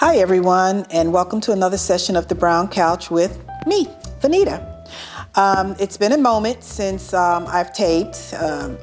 Hi, everyone, and welcome to another session of The Brown Couch with me, Vanita. It's been a moment since I've taped.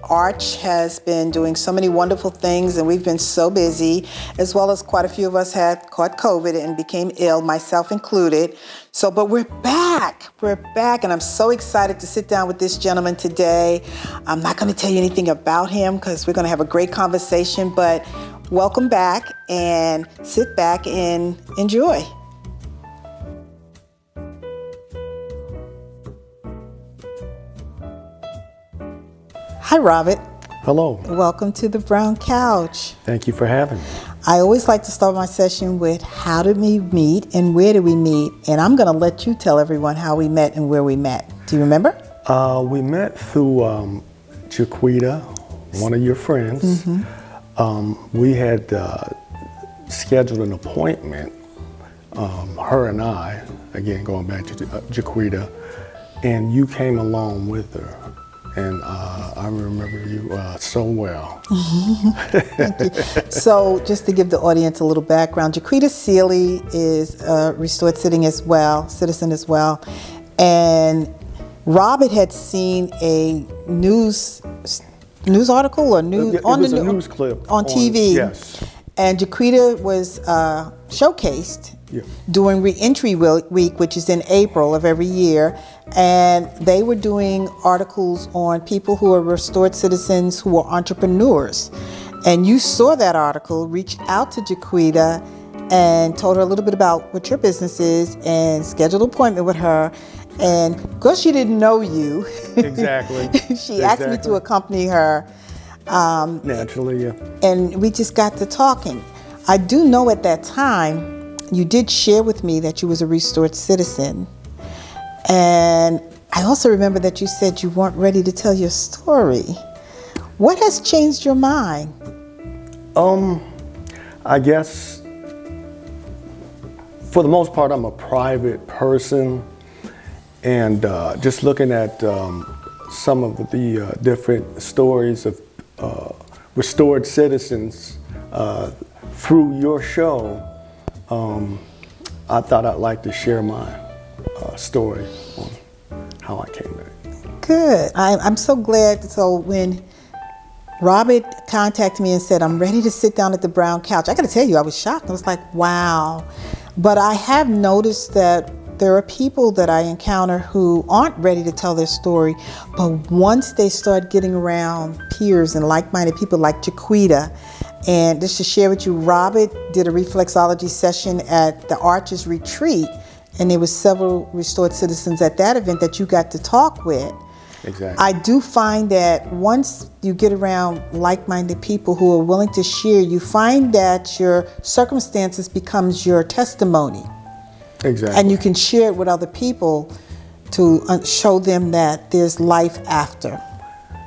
Arch has been doing so many wonderful things, and we've been so busy, as well as quite a few of us had caught COVID and became ill, myself included. But we're back. We're back, and I'm so excited to sit down with this gentleman today. I'm not going to tell you anything about him because we're going to have a great conversation, but welcome back, and sit back and enjoy. Hi, Robert. Hello. Welcome to the Brown Couch. Thank you for having me. I always like to start my session with how did we meet and where did we meet? And I'm going to let you tell everyone how we met and where we met. Do you remember? We met through Jaquita, one of your friends. Mm-hmm. We had scheduled an appointment, her and I, again going back to Jaquita, and you came along with her. And I remember you so well. Thank you. So just to give the audience a little background, Jaquita Seeley is a restored citizen as well. And Robert had seen a news article or news news clip on TV. Yes. And Jaquita was showcased during Reentry Week, which is in April of every year. And they were doing articles on people who are restored citizens who are entrepreneurs. And you saw that article, reached out to Jaquita and told her a little bit about what your business is and scheduled an appointment with her. And because she didn't know you, exactly, she asked me to accompany her. Naturally, yeah. And we just got to talking. I do know at that time, you did share with me that you was a restored citizen. And I also remember that you said you weren't ready to tell your story. What has changed your mind? I guess for the most part, I'm a private person. And just looking at some of the different stories of restored citizens through your show, I thought I'd like to share my story on how I came back. Good. I'm so glad. So when Robert contacted me and said, I'm ready to sit down at the Brown Couch, I got to tell you, I was shocked. I was like, wow. But I have noticed that there are people that I encounter who aren't ready to tell their story, but once they start getting around peers and like-minded people like Jaquita, and just to share with you, Robert did a reflexology session at the Arches Retreat, and there was several restored citizens at that event that you got to talk with. Exactly. I do find that once you get around like-minded people who are willing to share, you find that your circumstances becomes your testimony. Exactly. And you can share it with other people to show them that there's life after.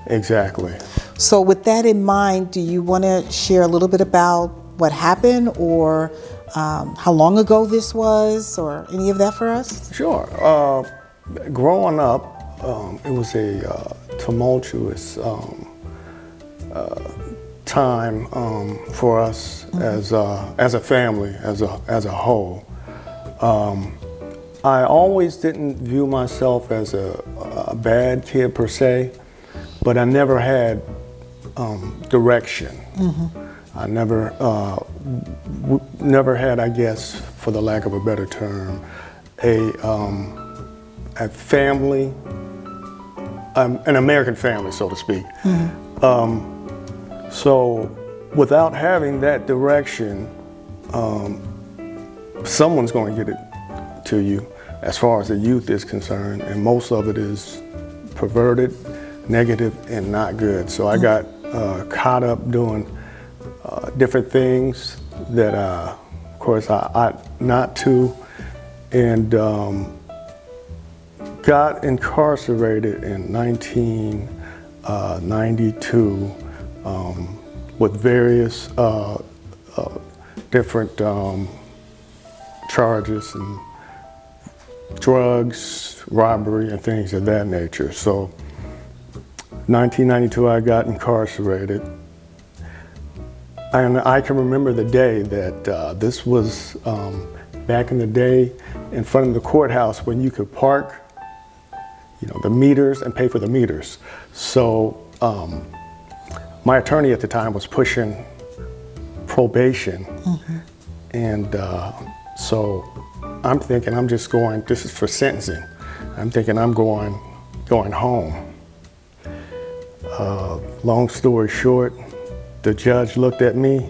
Exactly. So with that in mind, do you want to share a little bit about what happened or how long ago this was or any of that for us? Sure. Growing up, it was a tumultuous time for us as a family, as a whole. I always didn't view myself as a bad kid per se, but I never had direction. Mm-hmm. I never had, I guess, for the lack of a better term, a family, an American family, so to speak. Mm-hmm. So without having that direction, someone's going to get it to you as far as the youth is concerned, and most of it is perverted, negative, and not good. So I got caught up doing different things that, of course, I ought not to, and got incarcerated in 1992 with various different charges and drugs, robbery, and things of that nature. So 1992, I got incarcerated. And I can remember the day that this was back in the day in front of the courthouse when you could park, the meters and pay for the meters. So my attorney at the time was pushing probation. And so I'm thinking I'm just going, this is for sentencing. I'm thinking I'm going home. Long story short, the judge looked at me,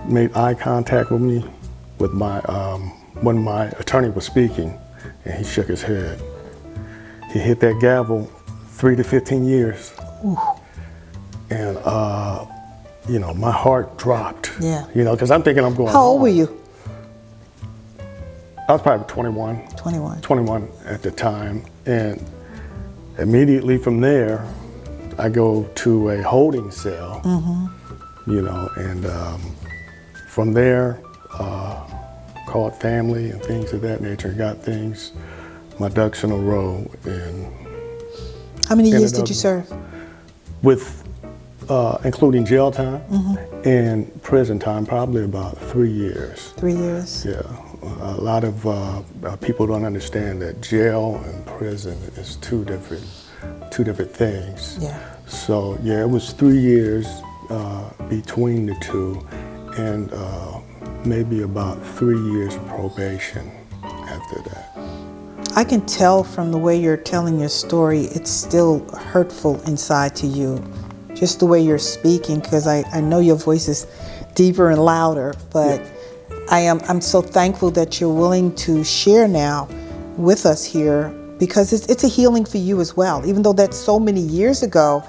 made eye contact with me with when my attorney was speaking, and he shook his head. He hit that gavel, 3 to 15 years. Ooh. And, my heart dropped. Yeah. Because I'm thinking I'm going How old home. were you? I was probably 21. 21. 21 at the time. And immediately from there, I go to a holding cell, and from there, called family and things of that nature, got my ducks in a row. And how many years did you serve? With, including jail time and prison time, probably about 3 years. 3 years? Yeah. A lot of people don't understand that jail and prison is two different things. Yeah. So yeah, it was 3 years between the two, and maybe about 3 years of probation after that. I can tell from the way you're telling your story, it's still hurtful inside to you. Just the way you're speaking, because I know your voice is deeper and louder, but yeah. I'm so thankful that you're willing to share now with us here, because it's a healing for you as well. Even though that's so many years ago,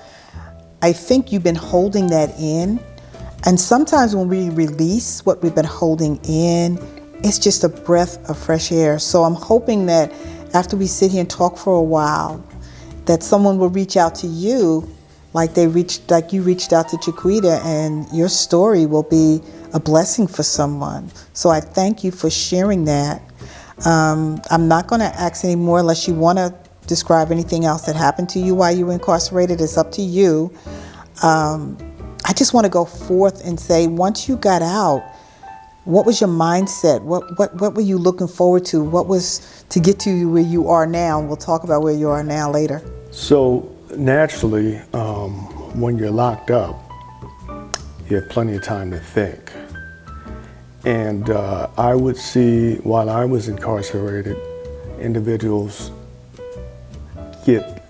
I think you've been holding that in. And sometimes when we release what we've been holding in, it's just a breath of fresh air. So I'm hoping that after we sit here and talk for a while, that someone will reach out to you like you reached out to Chiquita, and your story will be a blessing for someone. So I thank you for sharing that. I'm not going to ask any more unless you want to describe anything else that happened to you while you were incarcerated. It's up to you. I just want to go forth and say, once you got out, what was your mindset? What were you looking forward to? What was to get to where you are now? And we'll talk about where you are now later. So naturally, when you're locked up, you have plenty of time to think. And I would see, while I was incarcerated, individuals get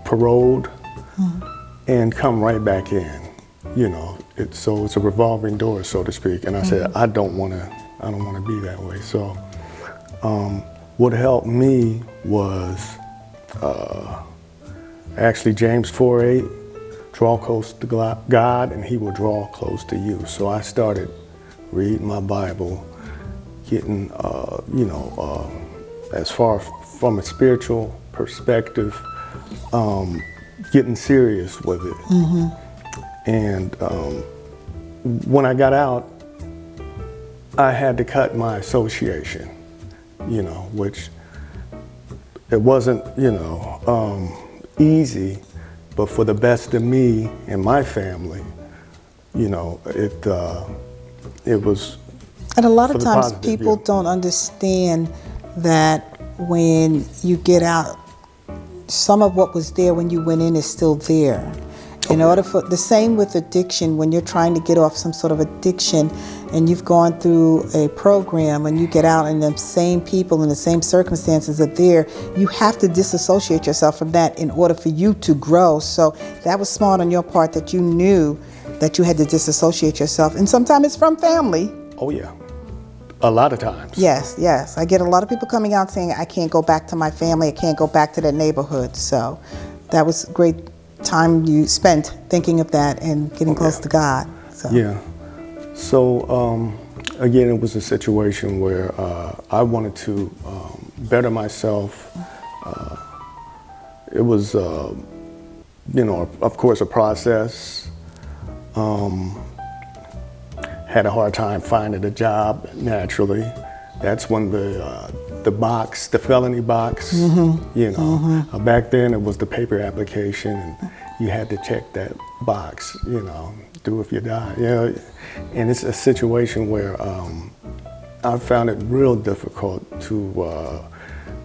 paroled and come right back in. So it's a revolving door, so to speak. And I said, I don't want to be that way. So what helped me was actually James 4:8, draw close to God and he will draw close to you. So I started reading my Bible, getting, as far from a spiritual perspective, getting serious with it. And when I got out, I had to cut my association, which it wasn't, easy, but for the best of me and my family, it was. And a lot of times people don't understand that when you get out, some of what was there when you went in is still there. In order for the same with addiction, when you're trying to get off some sort of addiction and you've gone through a program and you get out and the same people and the same circumstances are there, you have to disassociate yourself from that in order for you to grow. So that was smart on your part that you knew that you had to disassociate yourself. And sometimes it's from family. Oh yeah, a lot of times. Yes. I get a lot of people coming out saying, I can't go back to my family, I can't go back to that neighborhood. So that was great time you spent thinking of that and getting close to God. So. Yeah. So again, it was a situation where I wanted to better myself. It was, of course, a process. Had a hard time finding a job. Naturally, that's when the box, the felony box, back then it was the paper application and you had to check that box, do if you die. You know, and it's a situation where I found it real difficult to.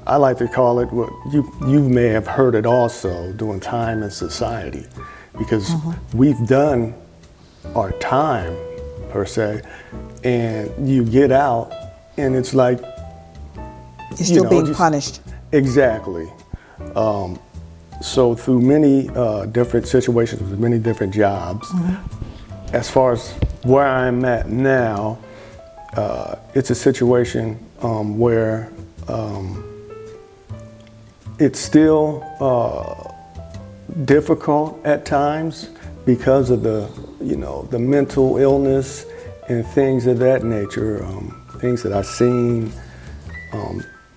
I like to call it what you may have heard it also, doing time in society, because we've done our time per se, and you get out, and it's like you're still being punished. Exactly. So through many different situations with many different jobs, as far as where I'm at now, it's a situation where it's still difficult at times because of the mental illness and things of that nature, things that I've seen.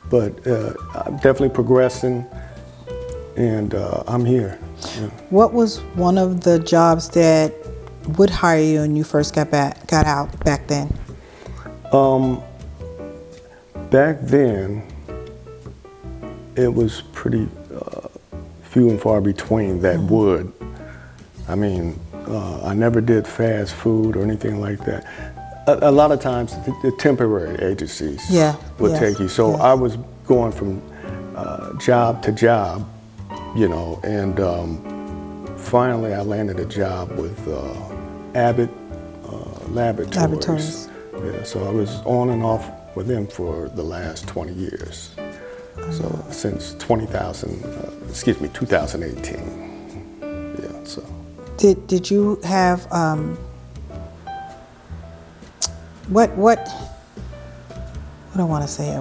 But I'm definitely progressing, and I'm here. Yeah. What was one of the jobs that would hire you when you first got out back then? Back then, it was pretty few and far between that would. I mean, I never did fast food or anything like that. A lot of times, the temporary agencies would take you. So I was going from job to job, and finally I landed a job with Abbott Laboratories. Yeah, so I was on and off with them for the last 20 years. So since 2018. Yeah, so. Did you have what I want to say?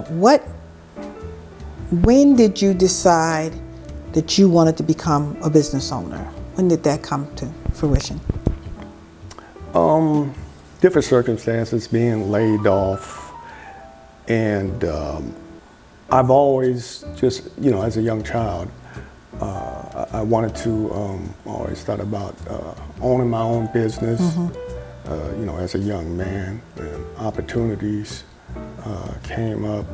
When did you decide that you wanted to become a business owner? When did that come to fruition? Different circumstances, being laid off, and I've always just, as a young child, I wanted to, always thought about owning my own business, as a young man, and opportunities came up,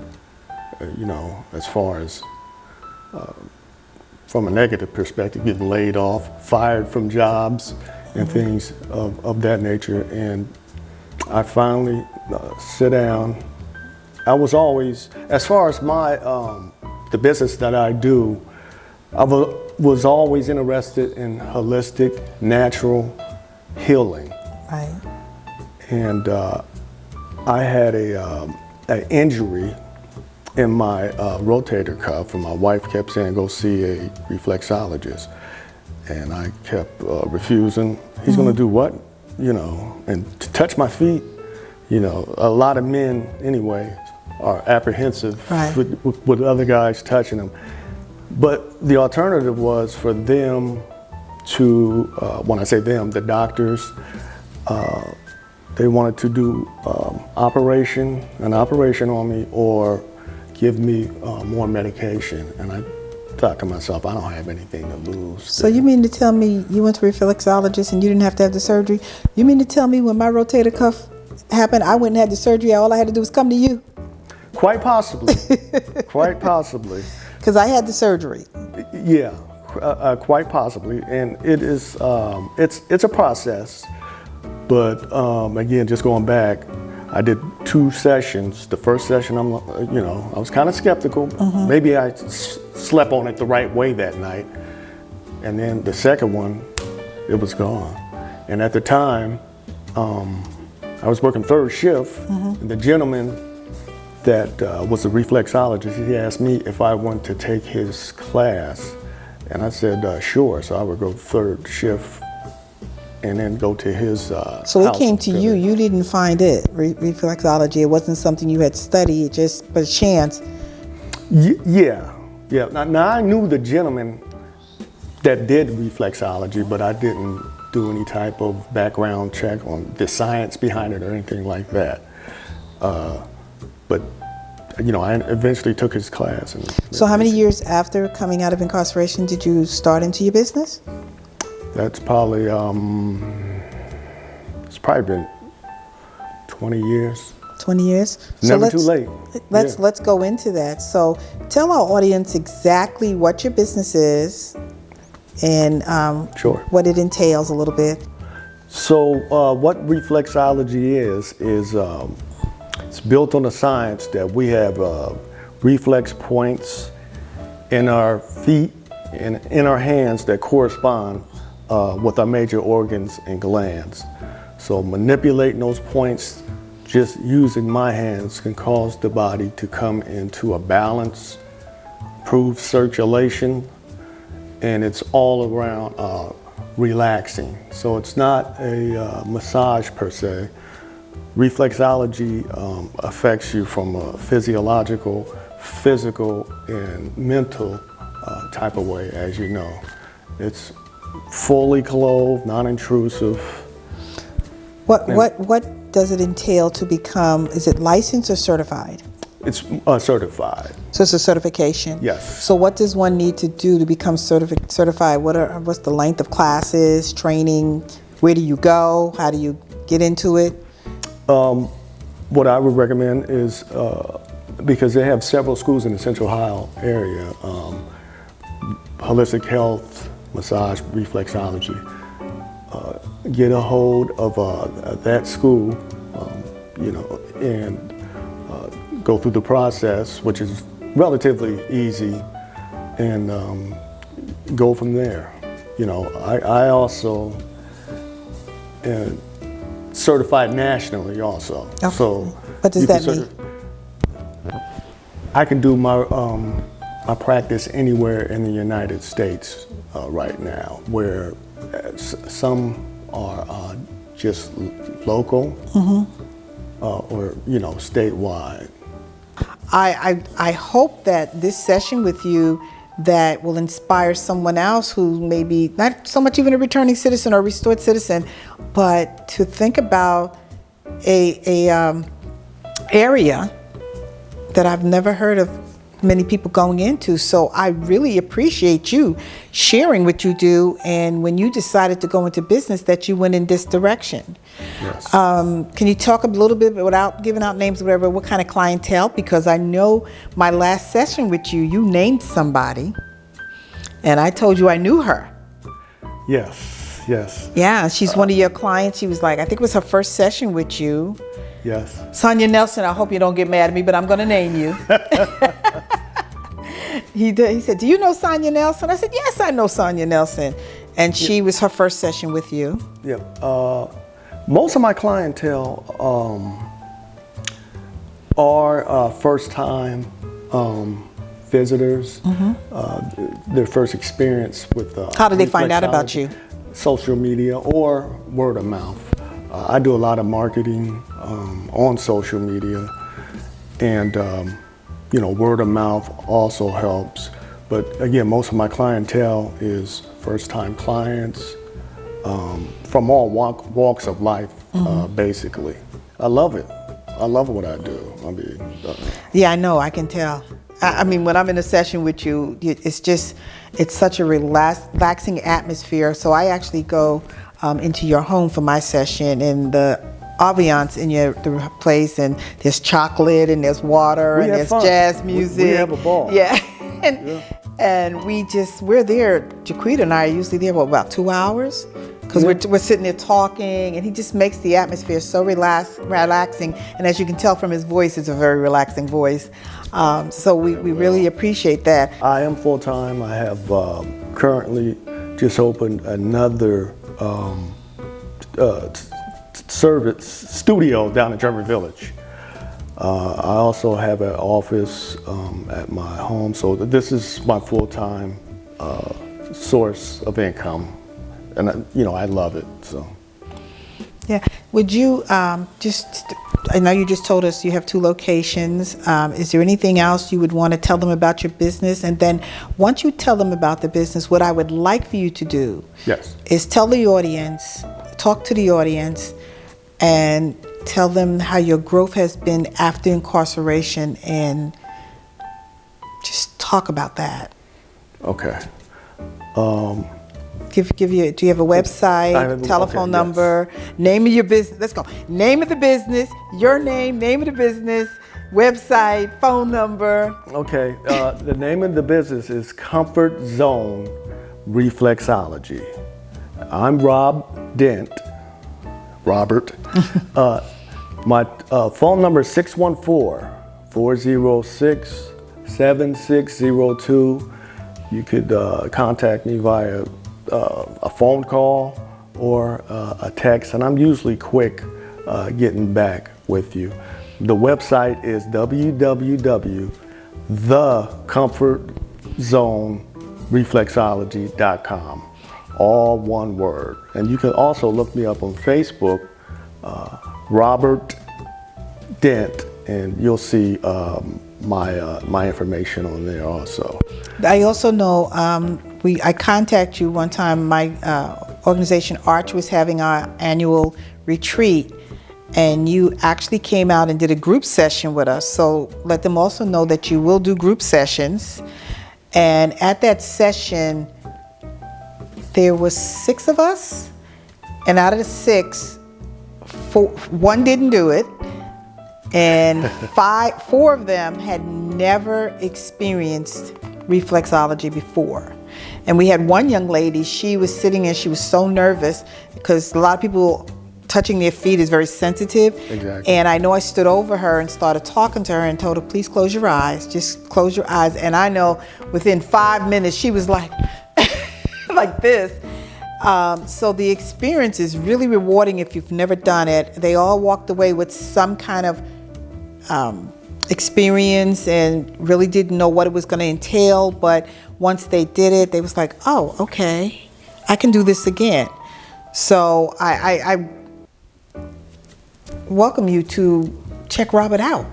as far as from a negative perspective, getting laid off, fired from jobs, and things of that nature. And I finally sit down. I was always, as far as my the business that I do, I was always interested in holistic, natural healing. Right. And I had an injury in my rotator cuff, and my wife kept saying, go see a reflexologist. And I kept refusing. He's gonna do what? And to touch my feet, a lot of men anyway are apprehensive with other guys touching them. But the alternative was for them to, when I say them, the doctors, they wanted to do an operation on me, or give me more medication. And I thought to myself, I don't have anything to lose. So you mean to tell me you went to a reflexologist and you didn't have to have the surgery? You mean to tell me when my rotator cuff happened, I went and had the surgery, all I had to do was come to you? Quite possibly. Quite possibly. Because I had the surgery. Yeah, quite possibly. And it is, it's a process. But again, just going back, I did 2 sessions. The first session, I was kind of skeptical. Maybe I slept on it the right way that night. And then the second one, it was gone. And at the time, I was working third shift, and the gentleman that was a reflexologist, he asked me if I wanted to take his class. And I said, sure. So I would go third shift and then go to his So it came to you. You didn't find it, reflexology. It wasn't something you had studied just by chance. Yeah. Now I knew the gentleman that did reflexology, but I didn't do any type of background check on the science behind it or anything like that. But I eventually took his class. So how many years after coming out of incarceration did you start into your business? That's probably, it's probably been 20 years. 20 years? Never too late. Let's go into that. So tell our audience exactly what your business is and Sure. what it entails a little bit. So what reflexology is it's built on the science that we have reflex points in our feet and in our hands that correspond with our major organs and glands. So manipulating those points, just using my hands, can cause the body to come into a balance, improve circulation, and it's all around relaxing. So it's not a massage per se. Reflexology affects you from a physiological, physical, and mental type of way, as you know. It's fully clothed, non-intrusive. What does it entail to become, is it licensed or certified? It's certified. So it's a certification? Yes. So what does one need to do to become certified? What's the length of classes, training? Where do you go? How do you get into it? What I would recommend is, because they have several schools in the Central Ohio area, holistic health, massage, reflexology, get a hold of that school, and go through the process, which is relatively easy, and go from there. I also certified nationally also. Okay. So what does that mean? I can do my practice anywhere in the United States right now, where some are just local, or statewide. I hope that this session with you that will inspire someone else who may be not so much even a returning citizen or restored citizen, but to think about a area that I've never heard of many people going into. So I really appreciate you sharing what you do, and when you decided to go into business that you went in this direction. Yes. Can you talk a little bit, without giving out names or whatever, what kind of clientele? Because I know my last session with you, you named somebody, and I told you I knew her. Yes, yes. Yeah, she's one of your clients. She was like, I think it was her first session with you. Yes. Sonia Nelson, I hope you don't get mad at me, but I'm going to name you. He said, do you know Sonia Nelson? I said, yes, I know Sonia Nelson. And she was her first session with you. Yeah. Most of my clientele are first-time visitors. Their first experience with how did they find out about you? Social media or word of mouth. I do a lot of marketing on social media, and word of mouth also helps. But again, most of my clientele is first-time clients from all walks of life, basically. I love it. I love what I do. Yeah, I know. I can tell. I mean, when I'm in a session with you, it's such a relaxing atmosphere. So I actually go into your home for my session, and the ambiance in the place, and there's chocolate, and there's water, and there's jazz music. We have a ball. Yeah. And we're there. Jaquita and I are usually there for about 2 hours, because we're sitting there talking, and he just makes the atmosphere so relaxing. And as you can tell from his voice, it's a very relaxing voice. So we really appreciate that. I am full-time. I have currently just opened another service studio down in German Village. I also have an office at my home, so this is my full-time source of income, and I love it. So. Yeah. Would you I know you just told us you have 2 locations. Is there anything else you would want to tell them about your business? And then once you tell them about the business, what I would like for you to do is tell the audience, talk to the audience, and tell them how your growth has been after incarceration, and just talk about that. Okay. Do you have a website, telephone number, name of your business? Let's go. Name of the business, your name of the business, website, phone number. Okay. The name of the business is Comfort Zone Reflexology. I'm Rob Dent, Robert. My phone number is 614-406-7602. You could contact me via a phone call or a text, and I'm usually quick getting back with you. The website is www.thecomfortzone.reflexology.com, all one word. And you can also look me up on Facebook, Robert Dent, and you'll see my information on there also. I also know I contacted you one time. My organization Arch was having our annual retreat, and you actually came out and did a group session with us. So let them also know that you will do group sessions. And at that session, there was 6 of us, and out of the 6, 1 didn't do it, and 4 of them had never experienced reflexology before. And we had one young lady, she was sitting and she was so nervous because a lot of people touching their feet is very sensitive. Exactly. And I know I stood over her and started talking to her and told her, please close your eyes, just close your eyes. And I know within 5 minutes she was like, like this. So the experience is really rewarding if you've never done it. They all walked away with some kind of experience and really didn't know what it was going to entail. But once they did it, they was like, oh, okay, I can do this again. So I welcome you to check Robert out.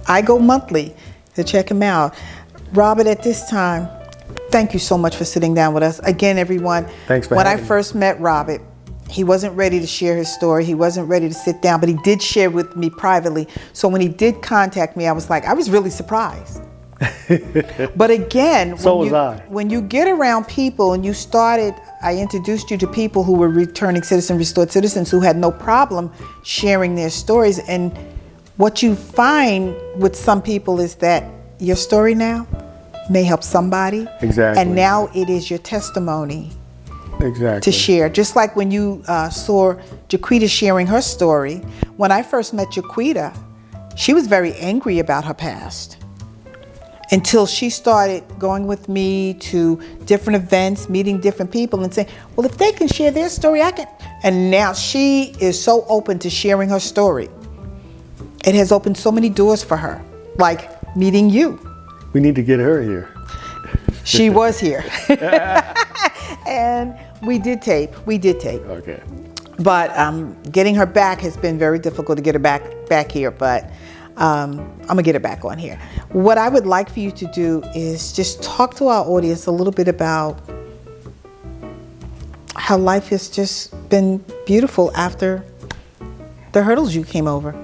I go monthly to check him out. Robert, at this time, thank you so much for sitting down with us. Again, everyone, thanks for when having I me. first met Robert, he wasn't ready to share his story. He wasn't ready to sit down, but he did share with me privately. So when he did contact me, I was really surprised. But again, when you get around people and you started, I introduced you to people who were returning citizens, restored citizens who had no problem sharing their stories. And what you find with some people is that your story now may help somebody. Exactly. And now it is your testimony. Exactly. To share. Just like when you saw Jaquita sharing her story. When I first met Jaquita, she was very angry about her past. Until she started going with me to different events, meeting different people and saying, well, if they can share their story, I can. And now she is so open to sharing her story. It has opened so many doors for her, like meeting you. We need to get her here. She was here. And we did tape. Okay. But getting her back has been very difficult to get her back here, but I'm gonna get her back on here. What I would like for you to do is just talk to our audience a little bit about how life has just been beautiful after the hurdles you came over.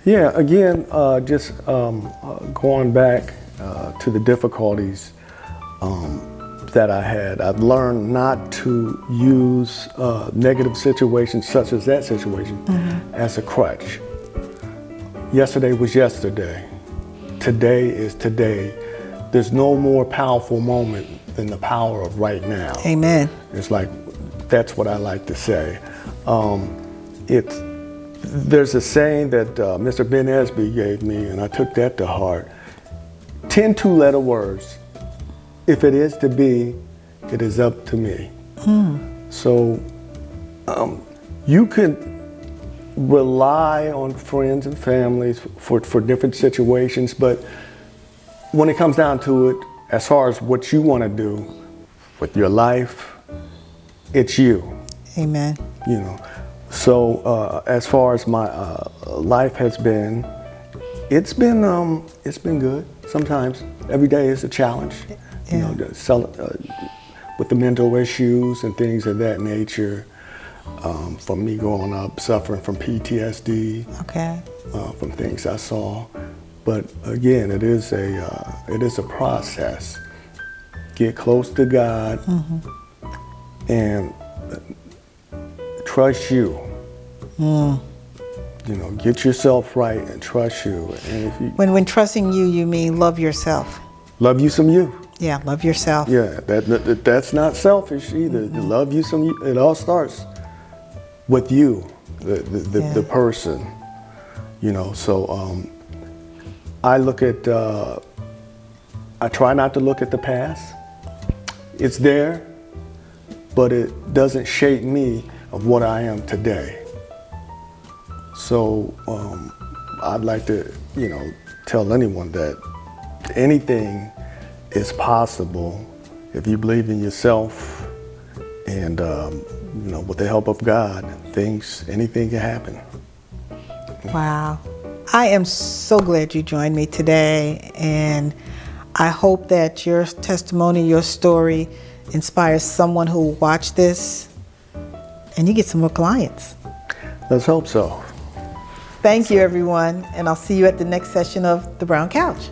Yeah, again, just going back to the difficulties that I had. I've learned not to use negative situations such as that situation as a crutch. Yesterday was yesterday. Today is today. There's no more powerful moment than the power of right now. Amen. It's like, that's what I like to say. There's a saying that Mr. Ben Esby gave me, and I took that to heart. 10 two-letter words. If it is to be, it is up to me. So you can rely on friends and families for different situations, but when it comes down to it, as far as what you want to do with your life, it's you. Amen. You know. So as far as my life has been, it's been good. Sometimes every day is a challenge. Yeah. You know, with the mental issues and things of that nature. From me growing up, suffering from PTSD, Okay. From things I saw. But again, it is a process. Get close to God and trust you. You know, get yourself right and trust you. And if you When trusting you, you mean love yourself. love you some you. Yeah, love yourself. Yeah, that's not selfish either. Love you some you. It all starts with you. the person, you know. So I look at, I try not to look at the past. It's there, but it doesn't shape me of what I am today. So I'd like to, you know, tell anyone that anything is possible if you believe in yourself, and you know, with the help of God, anything can happen. Wow. I am so glad you joined me today, and I hope that your testimony, your story inspires someone who will watch this and you get some more clients. Let's hope so. Thank you, everyone, and I'll see you at the next session of The Brown Couch.